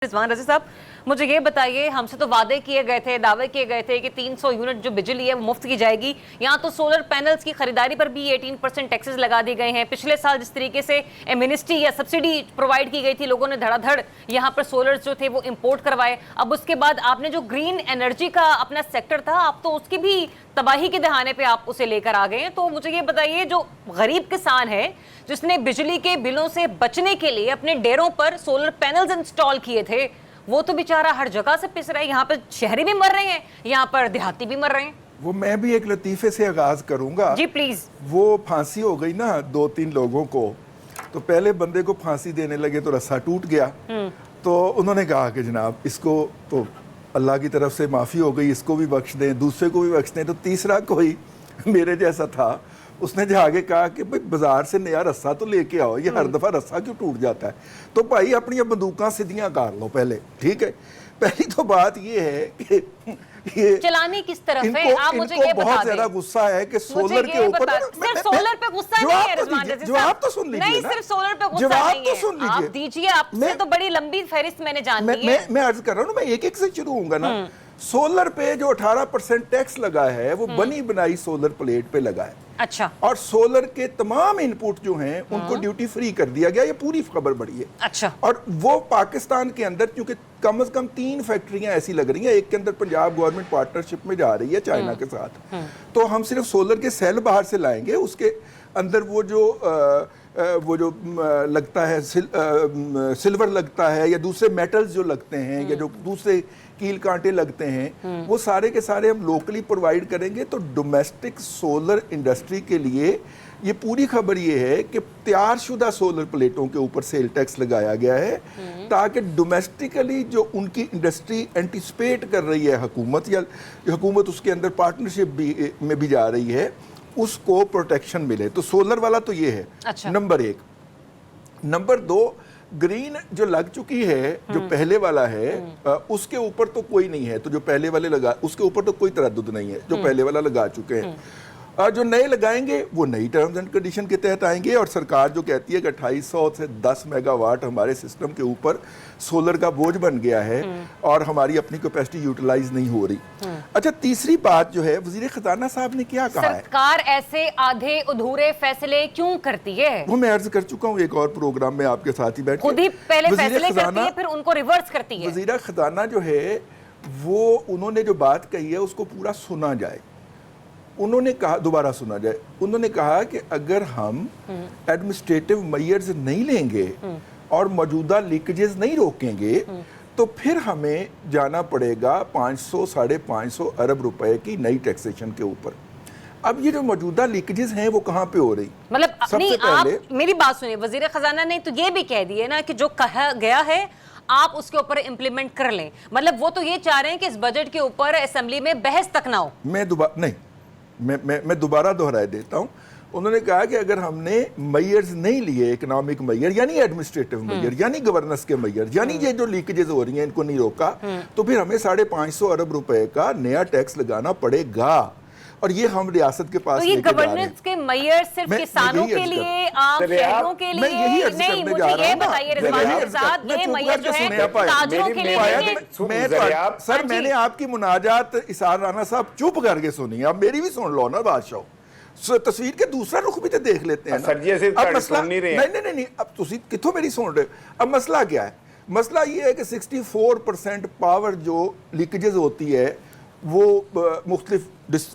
रिजवान रज़ी साहब, मुझे ये बताइए, हमसे तो वादे किए गए थे, दावे किए गए थे कि 300 यूनिट जो बिजली है वो मुफ्त की जाएगी। यहाँ तो सोलर पैनल्स की खरीदारी पर भी 18% टैक्सेस लगा दिए गए हैं। पिछले साल जिस तरीके से एमिनिस्ट्री या सब्सिडी प्रोवाइड की गई थी, लोगों ने धड़ाधड़ यहाँ पर सोलर जो थे वो इम्पोर्ट करवाए। अब उसके बाद आपने जो ग्रीन एनर्जी का अपना सेक्टर था, आप तो उसकी भी तबाही के दहाने पे आप उसे लेकर आ गए हैं। तो मुझे ये बताइए, जो गरीब किसान है जिसने बिजली के बिलों से बचने के लिए अपने डेरों पर सोलर पैनल्स इंस्टॉल किए थे, वो तो बेचारा हर जगह से पिस रहा है। यहाँ पर शहरी भी मर रहे हैं, यहाँ पर देहाती भी मर रहे हैं। वो मैं भी एक लतीफे से आगाज करूंगा जी प्लीज। वो फांसी हो गई ना 2-3 लोगों को, तो पहले बंदे को फांसी देने लगे तो रस्सा टूट गया। तो उन्होंने कहा कि जनाब इसको तो अल्लाह की तरफ से माफ़ी हो गई, इसको भी बख्श दें, दूसरे को भी बख्श दें। तो तीसरा कोई मेरे जैसा था, उसने जो आगे कहा कि भाई बाजार से नया रस्सा तो लेके आओ, ये हर दफ़ा रस्सा क्यों टूट जाता है। तो भाई अपनी बंदूकें सीधियां कर लो पहले, ठीक है। पहली तो बात ये है कि ये चलाने किस तरफ है, आप मुझे ये बता बहुत ज्यादा गुस्सा है कि सोलर के ऊपर सिर्फ सोलर पे गुस्सा नहीं है रिजवान रज़ी साहब। जवाब तो सुन लीजिए। नहीं, सिर्फ सोलर पे गुस्सा नहीं है, सुन लीजिए। आप दीजिए। आपसे तो बड़ी लंबी फहरिस्त मैंने जान ली है। मैं अर्ज कर रहा हूँ, मैं एक एक से शुरू होऊंगा ना। सोलर पे जो 18% टैक्स लगा है वो बनी बनाई सोलर प्लेट पे लगा है। अच्छा। और सोलर के तमाम इनपुट जो हैं उनको ड्यूटी फ्री कर दिया गया। ये पूरी खबर बड़ी है। अच्छा। और वो पाकिस्तान के अंदर क्योंकि कम से कम 3 फैक्ट्रियां ऐसी लग रही हैं, एक के अंदर पंजाब गवर्नमेंट पार्टनरशिप में जा रही है चाइना के साथ। तो हम सिर्फ सोलर के सेल बाहर से लाएंगे, उसके अंदर वो जो लगता है सिल्वर लगता है या दूसरे मेटल्स जो लगते हैं या जो दूसरे कील कांटे लगते हैं, वो सारे के सारे हम लोकली प्रोवाइड करेंगे। तो डोमेस्टिक सोलर इंडस्ट्री के लिए ये पूरी खबर ये है कि तैयारशुदा सोलर प्लेटों के ऊपर सेल टैक्स लगाया गया है, ताकि डोमेस्टिकली जो उनकी इंडस्ट्री एंटिसिपेट कर रही है हुकूमत, या हुकूमत उसके अंदर पार्टनरशिप में भी जा रही है, उसको प्रोटेक्शन मिले। तो सोलर वाला तो ये है। अच्छा। नंबर 1। नंबर 2, ग्रीन जो लग चुकी है, जो पहले वाला है, उसके ऊपर तो कोई नहीं है। तो जो पहले वाले लगा उसके ऊपर तो कोई तरद्दुद नहीं है, जो पहले वाला लगा चुके हैं। जो नए लगाएंगे वो नई टर्म्स एंड कंडीशन के तहत आएंगे। और सरकार जो कहती है कि 2800 से 10 मेगावाट हमारे सिस्टम के ऊपर सोलर का बोझ बन गया है और हमारी अपनी कैपेसिटी यूटिलाइज नहीं हो रही। अच्छा, तीसरी बात जो है, वजीर खजाना साहब ने क्या कहा है, सरकार ऐसे आधे अधूरे फैसले क्यों करती है? वो मैं अर्ज कर चुका हूँ एक और प्रोग्राम में आपके साथ ही बैठ, खुद ही पहले फैसले करती है फिर उनको रिवर्स करती है। वजीर खजाना जो है वो, उन्होंने जो बात कही है उसको पूरा सुना जाए। उन्होंने कहा, दोबारा सुना जाए, उन्होंने कहा कि अगर हम एडमिनिस्ट्रेटिव मेजर्स नहीं लेंगे और मौजूदा लीकेजेस नहीं रोकेंगे तो फिर हमें जाना पड़ेगा 500-550 अरब रुपए की नई टैक्सेशन के ऊपर। अब ये जो मौजूदा लीकेजेस हैं वो कहाँ पे हो रही? मतलब सबसे पहले आप मेरी बात सुनिए, वजीर खजाना ने तो ये भी कह दिया ना कि जो कहा गया है आप उसके ऊपर इम्प्लीमेंट कर लें। मतलब वो तो ये चाह रहे हैं कि इस बजट के ऊपर असेंबली में बहस तक ना हो। मैं दोबारा दोहराए देता हूं। उन्होंने कहा कि अगर हमने मेजर्स नहीं लिए, इकोनॉमिक मेजर यानी एडमिनिस्ट्रेटिव मेजर यानी गवर्नेंस के मेजर यानी ये जो लीकेजेस हो रही हैं इनको नहीं रोका, तो फिर हमें 550 अरब रुपए का नया टैक्स लगाना पड़ेगा। और ये हम रियासत के पास तो ये गवर्नेंस के मेजर सिर्फ किसानों के लिए, आम शहरों के लिए नहीं। मुझे ये बताइए रिजवान साहब, ये मेजर जो है ताजरों के लिए। सर, मैंने आपकी मुनाजात इसार राना साहब चुप करके सुनी, अब मेरी भी सुन लो ना बादशाह। तस्वीर के दूसरा रुख भी तो देख लेते हैं ना। अब मसला नहीं, अब तुसी किथों मेरी सुन रहे हो। अब मसला क्या है? मसला ये है कि 64% पावर जो लीकेजेस होती है वो मुख्तलिफ,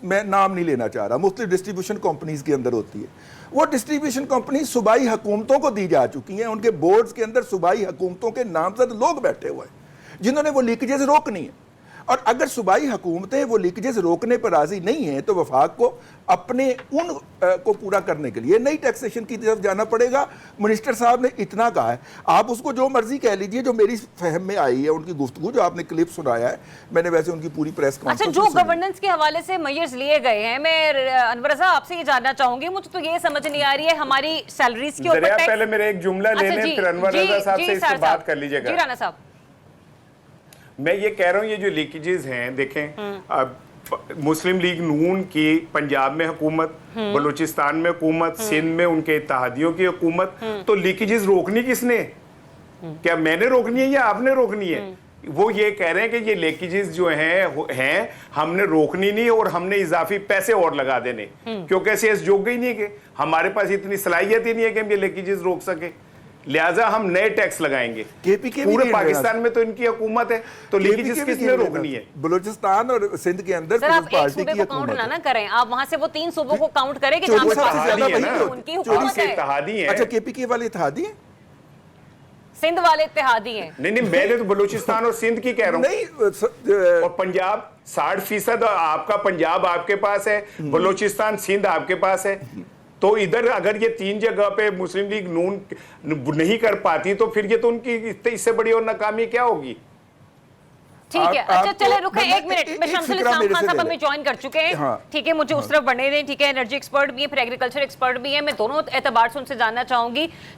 मैं नाम नहीं लेना चाह रहा, मुख्तलिफ डिस्ट्रीब्यूशन कंपनीज के अंदर होती है। वो डिस्ट्रीब्यूशन कंपनी सूबाई हुकूमतों को दी जा चुकी हैं। उनके बोर्ड्स के अंदर सूबाई हुकूमतों के नामजद लोग बैठे हुए हैं जिन्होंने वो लीकेजेस रोकनी है। और अगर सूबाई हुकूमतें वो लीकेजेस रोकने पर राजी नहीं है तो वफाक को अपने उन को पूरा करने के लिए नई टैक्सेशन की तरफ जाना पड़ेगा। मिनिस्टर साहब ने इतना कहा है, आप उसको जो मर्जी कह लीजिए। जो मेरी फहम में आई है उनकी गुफ्तगू, जो आपने क्लिप सुनाया है, मैंने वैसे उनकी पूरी प्रेस कॉन्फ्रेंस। अच्छा, जो गवर्नेंस के हवाले से मेजर्स लिए गए हैं, मैं अनवर रज़ा आपसे ये जानना चाहूंगी, मुझे तो ये समझ नहीं आ रही है हमारी सैलरीज के ऊपर। पहले मेरे एक जुमला ले लें, फिर अनवर रज़ा साहब से इस पर बात कर लीजिएगा। जी राना साहब, मैं ये कह रहा हूँ, ये जो लीकेजेस हैं, देखें, अब मुस्लिम लीग नून की पंजाब में हुकूमत, बलूचिस्तान में हुकूमत, सिंध में उनके इत्तेहादियों की हुकूमत, तो लीकेजेस रोकनी किसने? क्या मैंने रोकनी है या आपने रोकनी है? वो ये कह रहे हैं कि ये लीकेजेस जो हैं हमने रोकनी नहीं और हमने इजाफी पैसे और लगा देने, क्योंकि ऐसे जोग ही नहीं है कि हमारे पास इतनी सलाहियत ही नहीं है कि हम ये लीकेजेस रोक सके, लिहाजा हम नए टैक्स लगाएंगे। पूरे पाकिस्तान में तो इनकी हुकूमत है, तो लीकेजेस किसने रोकनी है? बलूचिस्तान और सिंध के अंदर सर आप एक सूबे को काउंट ना करें, आप वहां से वो 3 सूबों को काउंट करें कि जहां पर उनकी हुकूमत है। इत्तेहादी है। अच्छा, केपीके वाले इत्तेहादी हैं? सिंध वाले इत्तेहादी हैं। नहीं, मैंने तो बलूचिस्तान और सिंध की कह रहा हूँ। नहीं, और पंजाब 60% आपका पंजाब आपके पास है, बलूचिस्तान सिंध आपके पास है, तो इधर अगर ये 3 जगह पे मुस्लिम लीग नून नहीं कर पाती तो फिर ये तो उनकी इससे बड़ी और नाकामी क्या होगी? ठीक है, अच्छा चले रुके 1 मिनट में शमसुल इस्लाम खान साहब हमें ज्वाइन कर चुके हैं। ठीक है, मुझे उस तरफ बढ़ने दें। ठीक है, एनर्जी एक्सपर्ट भी है, फिर एग्रीकल्चर एक्सपर्ट भी है, मैं दोनों एतबार से उनसे जानना चाहूंगी।